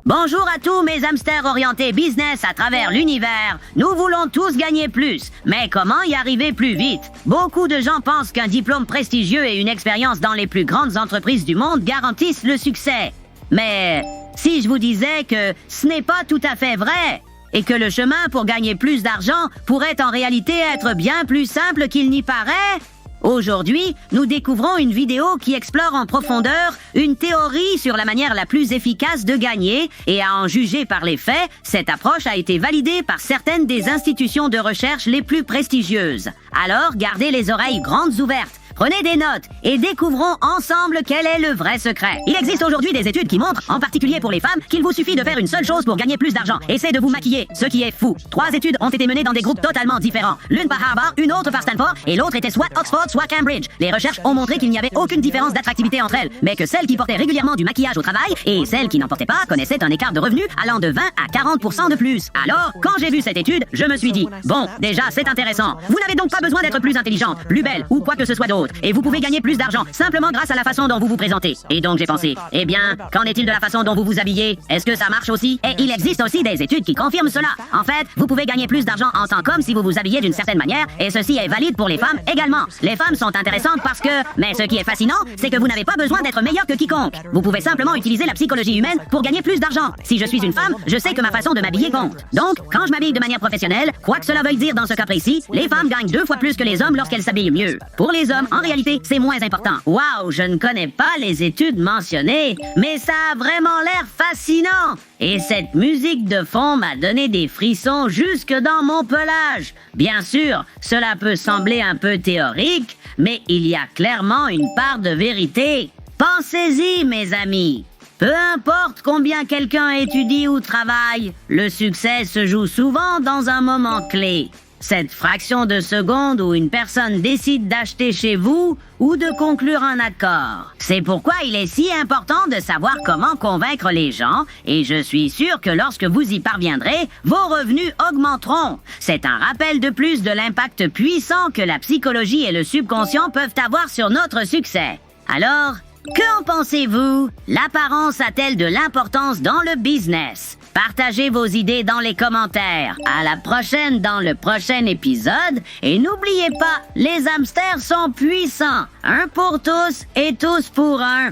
Bonjour à tous mes hamsters orientés business à travers l'univers. Nous voulons tous gagner plus, mais comment y arriver plus vite? Beaucoup de gens pensent qu'un diplôme prestigieux et une expérience dans les plus grandes entreprises du monde garantissent le succès. Mais si je vous disais que ce n'est pas tout à fait vrai, et que le chemin pour gagner plus d'argent pourrait en réalité être bien plus simple qu'il n'y paraît? Aujourd'hui, nous découvrons une vidéo qui explore en profondeur une théorie sur la manière la plus efficace de gagner et à en juger par les faits, cette approche a été validée par certaines des institutions de recherche les plus prestigieuses. Alors, gardez les oreilles grandes ouvertes. Prenez des notes et découvrons ensemble quel est le vrai secret. Il existe aujourd'hui des études qui montrent, en particulier pour les femmes, qu'il vous suffit de faire une seule chose pour gagner plus d'argent. Et c'est de vous maquiller, ce qui est fou. 3 études ont été menées dans des groupes totalement différents. L'une par Harvard, une autre par Stanford, et l'autre était soit Oxford, soit Cambridge. Les recherches ont montré qu'il n'y avait aucune différence d'attractivité entre elles, mais que celles qui portaient régulièrement du maquillage au travail et celles qui n'en portaient pas connaissaient un écart de revenus allant de 20 à 40% de plus. Alors, quand j'ai vu cette étude, je me suis dit, bon, déjà c'est intéressant. Vous n'avez donc pas besoin d'être plus intelligente, plus belle ou quoi que ce soit d'autre, et vous pouvez gagner plus d'argent simplement grâce à la façon dont vous vous présentez. Et donc j'ai pensé, eh bien, qu'en est-il de la façon dont vous vous habillez? Est-ce que ça marche aussi? Et il existe aussi des études qui confirment cela. En fait, vous pouvez gagner plus d'argent en tant qu'homme si vous vous habillez d'une certaine manière, et ceci est valide pour les femmes également. Les femmes sont intéressantes parce que, mais ce qui est fascinant, c'est que vous n'avez pas besoin d'être meilleur que quiconque. Vous pouvez simplement utiliser la psychologie humaine pour gagner plus d'argent. Si je suis une femme, je sais que ma façon de m'habiller compte. Donc, quand je m'habille de manière professionnelle, quoi que cela veuille dire dans ce cas précis, les femmes gagnent 2 fois plus que les hommes lorsqu'elles s'habillent mieux. Pour les hommes, en réalité, c'est moins important. Waouh, je ne connais pas les études mentionnées, mais ça a vraiment l'air fascinant. Et cette musique de fond m'a donné des frissons jusque dans mon pelage. Bien sûr, cela peut sembler un peu théorique, mais il y a clairement une part de vérité. Pensez-y, mes amis. Peu importe combien quelqu'un étudie ou travaille, le succès se joue souvent dans un moment clé. Cette fraction de seconde où une personne décide d'acheter chez vous ou de conclure un accord. C'est pourquoi il est si important de savoir comment convaincre les gens, et je suis sûr que lorsque vous y parviendrez, vos revenus augmenteront. C'est un rappel de plus de l'impact puissant que la psychologie et le subconscient peuvent avoir sur notre succès. Alors, qu'en pensez-vous? L'apparence a-t-elle de l'importance dans le business? Partagez vos idées dans les commentaires. À la prochaine dans le prochain épisode. Et n'oubliez pas, les hamsters sont puissants. Un pour tous et tous pour un.